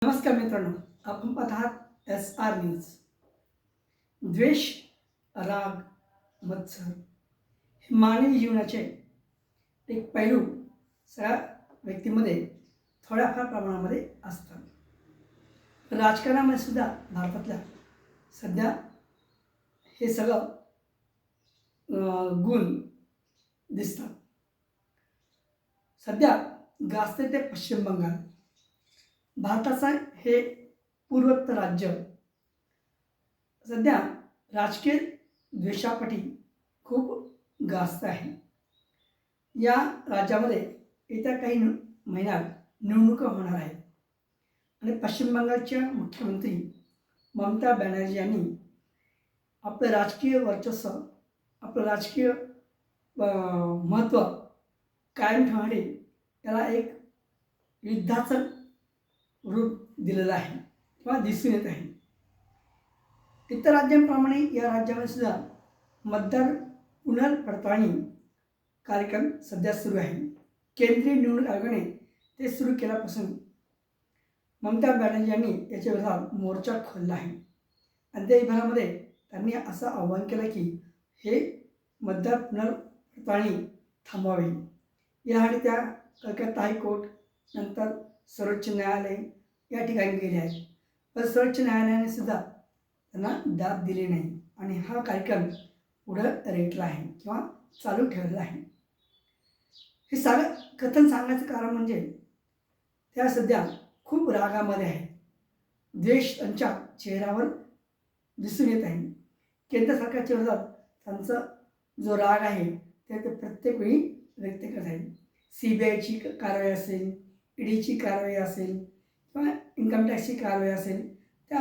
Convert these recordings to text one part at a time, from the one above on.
नमस्कार मित्रांनो, आपण पाहत आहात SR न्यूज. द्वेष, राग, मत्सर हे मानवी जीवनाचे एक पैलू सगळ्या व्यक्तीमध्ये थोड्याफार प्रमाणामध्ये असतात. राजकारणामध्ये सुद्धा भारतातल्या सध्या हे सगळं गुण दिसतात. सध्या गाजते ते पश्चिम बंगाल, भारताचा हे पूर्वोत्तर राज्य सध्या राजकीय द्वेषापटी खूप गाजत आहे. या राज्यामध्ये येत्या काही महिन्यात निवडणुका होणार आहेत आणि पश्चिम बंगालच्या मुख्यमंत्री ममता बॅनर्जी यांनी आपलं राजकीय वर्चस्व, आपलं राजकीय महत्त्व कायम ठेवण्यासाठी त्याला एक युद्धाचं रूप दिलेलं आहे किंवा दिसून येत आहे. इतर राज्यांप्रमाणे या राज्यामध्ये सुद्धा मतदार पुनर्पडताळणी कार्यक्रम सध्या सुरू आहे. केंद्रीय निवडणूक आयोगाने ते सुरू केल्यापासून ममता बॅनर्जी यांनी याच्या विरोधात मोर्चा खोलला आहे आणि देशभरामध्ये त्यांनी असं आवाहन केलं की हे मतदार पुनर्पडताळणी थांबवावी. यासाठी त्या कलकत्ता हायकोर्ट, नंतर सर्वोच्च न्यायालय या ठिकाणी गेले आहेत, पण सर्वोच्च न्यायालयाने सुद्धा त्यांना दाद दिली नाही आणि हा कार्यक्रम पुढं रेटला आहे किंवा चालू ठेवलेला आहे. हे सगळं कथन सांगण्याचं कारण म्हणजे त्या सध्या खूप रागामध्ये आहेत. द्वेष त्यांच्या चेहऱ्यावर दिसून येत आहे. केंद्र सरकारच्या विरोधात त्यांचा जो राग आहे ते प्रत्येक वेळी व्यक्त करत आहेत. CBIची कारवाई असेल, EDची कारवाई असेल किंवा इन्कम टॅक्सची कारवाई असेल, त्या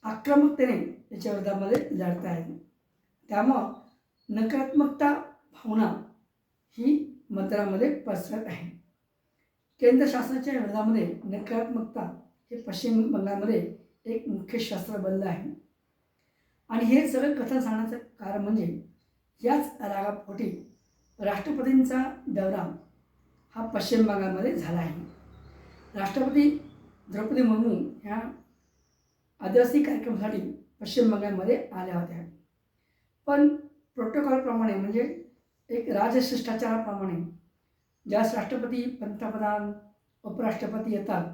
आक्रमकतेने याच्या विरोधामध्ये लढत आहेत. त्यामुळं नकारात्मकता भावना ही मतदारामध्ये पसरत आहे. केंद्र शासनाच्या विरोधामध्ये नकारात्मकता हे पश्चिम बंगालमध्ये एक मुख्य शस्त्र बनलं आहे आणि हे सगळं कथन सांगण्याचं कारण म्हणजे याच रागापोटी राष्ट्रपतींचा दौरा हा पश्चिम बंगालमध्ये झाला आहे. राष्ट्रपती द्रौपदी मुर्मू ह्या आदिवासी कार्यक्रमासाठी पश्चिम बंगालमध्ये आल्या होत्या, पण प्रोटोकॉलप्रमाणे म्हणजे एक राजशिष्टाचाराप्रमाणे ज्यावेळेस राष्ट्रपती, पंतप्रधान, उपराष्ट्रपती येतात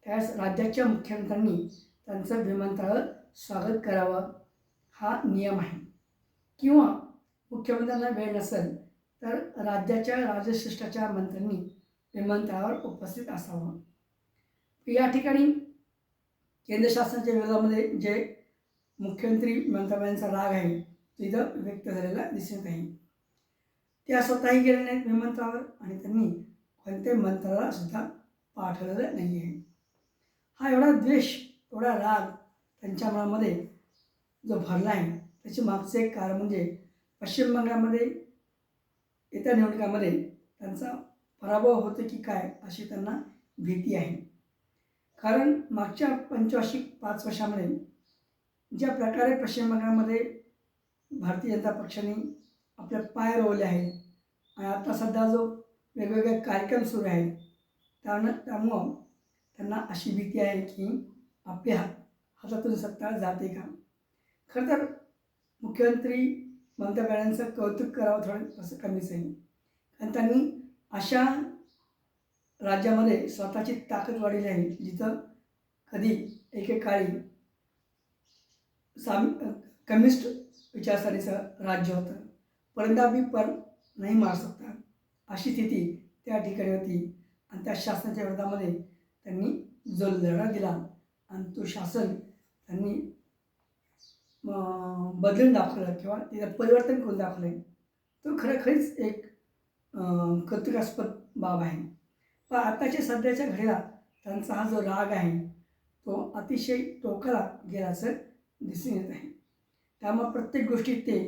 त्यावेळेस राज्याच्या मुख्यमंत्र्यांनी त्यांचं विमानतळावर स्वागत करावं हा नियम आहे. किंवा मुख्यमंत्र्यांना वेळ नसेल तर राज्याच्या राजशिष्टाचार मंत्र्यांनी विमानतळावर उपस्थित असावं. या ठिकाणी केंद्र शासनाच्या विरोधामध्ये जे मुख्यमंत्री ममता बॅनर्जींचा राग आहे तो इथं व्यक्त झालेला दिसत आहे. त्या स्वतःही गेले नाहीत विमानतळावर आणि त्यांनी कोणत्याही मंत्र्याला सुद्धा पाठवलेलं नाही आहे. हा एवढा द्वेष, एवढा राग त्यांच्या मनामध्ये जो भरला आहे त्याचे मागचे एक कारण म्हणजे पश्चिम बंगालमध्ये येत्या निवडणुकामध्ये त्यांचा पराभव होतो की काय अशी त्यांना भीती आहे. कारण मागच्या 5 वर्षामध्ये ज्या प्रकारे पश्चिम बंगालमध्ये भारतीय जनता पक्षाने आपले पाय रोवले आहेत आणि आता सध्या जो वेगवेगळे कार्यक्रम सुरू आहेत त्यामुळं त्यांना अशी भीती आहे की आपल्या हातातून सत्ता जाते का. खरं तर मुख्यमंत्री ममता बॅनर्जींचं कौतुक करावं थोडं असं कमीच आहे, कारण त्यांनी अशा राज्यामध्ये स्वतःची ताकद वाढवली आहे जिथं कधी एकेकाळी कम्युनिस्ट विचारसरणीचं राज्य होतं. परिंदा भी पर नाही मार सकता अशी स्थिती त्या ठिकाणी होती आणि त्या शासनाच्या विरोधामध्ये त्यांनी जो लढा दिला आणि तो शासन त्यांनी बदलून दाखवलं किंवा तिथं परिवर्तन करून दाखवलं, तो खरोखरीच एक कौतुकास्पद बाब आहे. पण आताच्या सध्याच्या घडीला त्यांचा हा जो राग आहे तो अतिशय टोकाला गेल्याचं दिसून येत आहे. त्यामुळे प्रत्येक गोष्टीत ते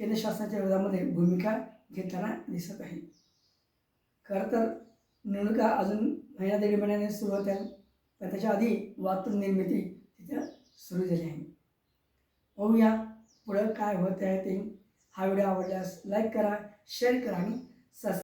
केंद्र शासनाच्या विरोधामध्ये भूमिका घेताना दिसत आहे. खरं तर निवडणुका अजून महिना 1.5 महिन्याने सुरू होत्या, पण त्याच्या आधी वाहतूक निर्मिती तिथं सुरू झाली आहे. पाहूया पुढं काय होत आहे ते. हा व्हिडिओ आवडल्यास लाईक करा, शेअर करा आणि सबस्क्राईब